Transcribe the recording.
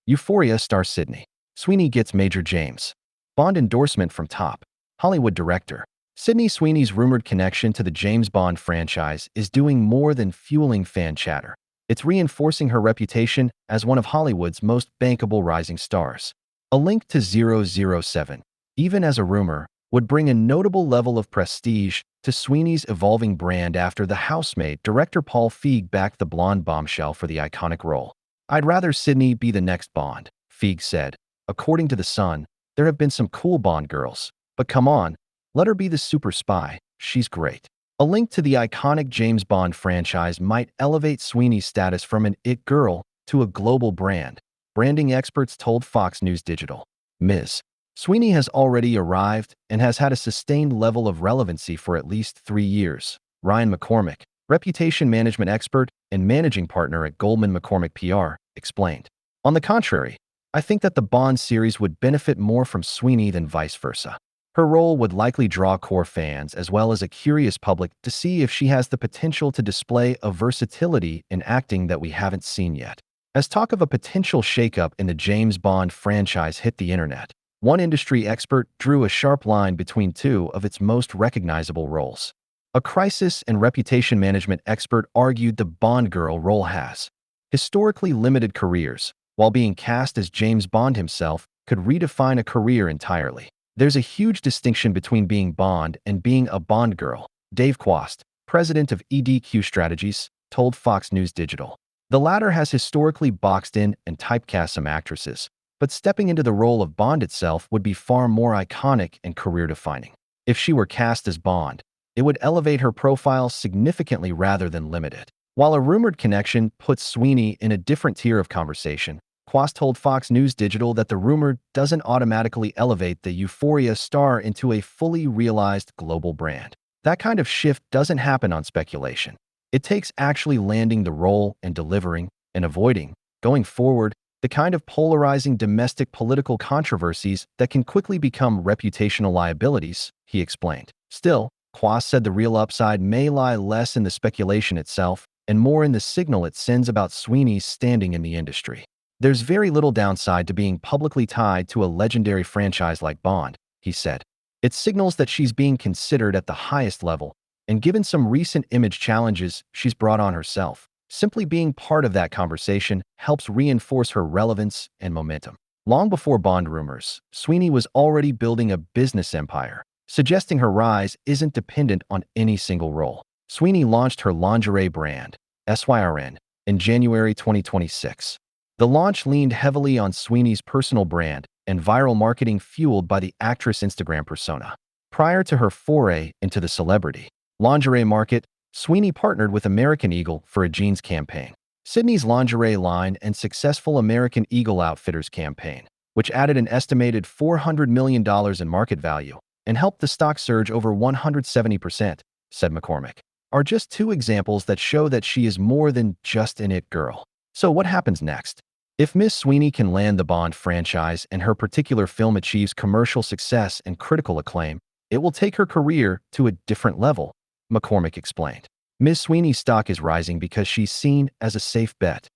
Euphoria star Sydney Sweeney gets major James Bond endorsement from top Hollywood director. Sydney Sweeney's rumored connection to the James Bond franchise is doing more than fueling fan chatter. It's reinforcing her reputation as one of Hollywood's most bankable rising stars. A link to 007, even as a rumor, would bring a notable level of prestige to Sweeney's evolving brand after the Housemaid director Paul Feig backed the blonde bombshell for the iconic role. "I'd rather Sydney be the next Bond," Feig said. According to The Sun, there have been some cool Bond girls, but come on, let her be the super spy. She's great. A link to the iconic James Bond franchise might elevate Sweeney's status from an it girl to a global brand, branding experts told Fox News Digital. Ms. Sweeney has already arrived and has had a sustained level of relevancy for at least 3 years, Ryan McCormick, reputation management expert and managing partner at Goldman McCormick PR, explained. On the contrary, I think that the Bond series would benefit more from Sweeney than vice versa. Her role would likely draw core fans as well as a curious public to see if she has the potential to display a versatility in acting that we haven't seen yet. As talk of a potential shakeup in the James Bond franchise hit the internet, one industry expert drew a sharp line between two of its most recognizable roles. A crisis and reputation management expert argued the Bond girl role has historically limited careers, while being cast as James Bond himself could redefine a career entirely. There's a huge distinction between being Bond and being a Bond girl, Dave Quast, president of EDQ Strategies, told Fox News Digital. The latter has historically boxed in and typecast some actresses, but stepping into the role of Bond itself would be far more iconic and career-defining. If she were cast as Bond, it would elevate her profile significantly rather than limit it. While a rumored connection puts Sweeney in a different tier of conversation, Quast told Fox News Digital that the rumor doesn't automatically elevate the Euphoria star into a fully realized global brand. That kind of shift doesn't happen on speculation. It takes actually landing the role and delivering and avoiding, going forward, the kind of polarizing domestic political controversies that can quickly become reputational liabilities, he explained. Still, Quast said the real upside may lie less in the speculation itself and more in the signal it sends about Sweeney's standing in the industry. "There's very little downside to being publicly tied to a legendary franchise like Bond," he said. "It signals that she's being considered at the highest level, and given some recent image challenges she's brought on herself, simply being part of that conversation helps reinforce her relevance and momentum." Long before Bond rumors, Sweeney was already building a business empire, suggesting her rise isn't dependent on any single role. Sweeney launched her lingerie brand, SYRN, in January 2026. The launch leaned heavily on Sweeney's personal brand and viral marketing fueled by the actress' Instagram persona. Prior to her foray into the celebrity lingerie market, Sweeney partnered with American Eagle for a jeans campaign, Sydney's lingerie line and successful American Eagle Outfitters campaign, which added an estimated $400 million in market value and helped the stock surge over 170%, said McCormick, are just two examples that show that she is more than just an it girl. So what happens next? If Miss Sweeney can land the Bond franchise and her particular film achieves commercial success and critical acclaim, it will take her career to a different level, McCormick explained. Miss Sweeney's stock is rising because she's seen as a safe bet.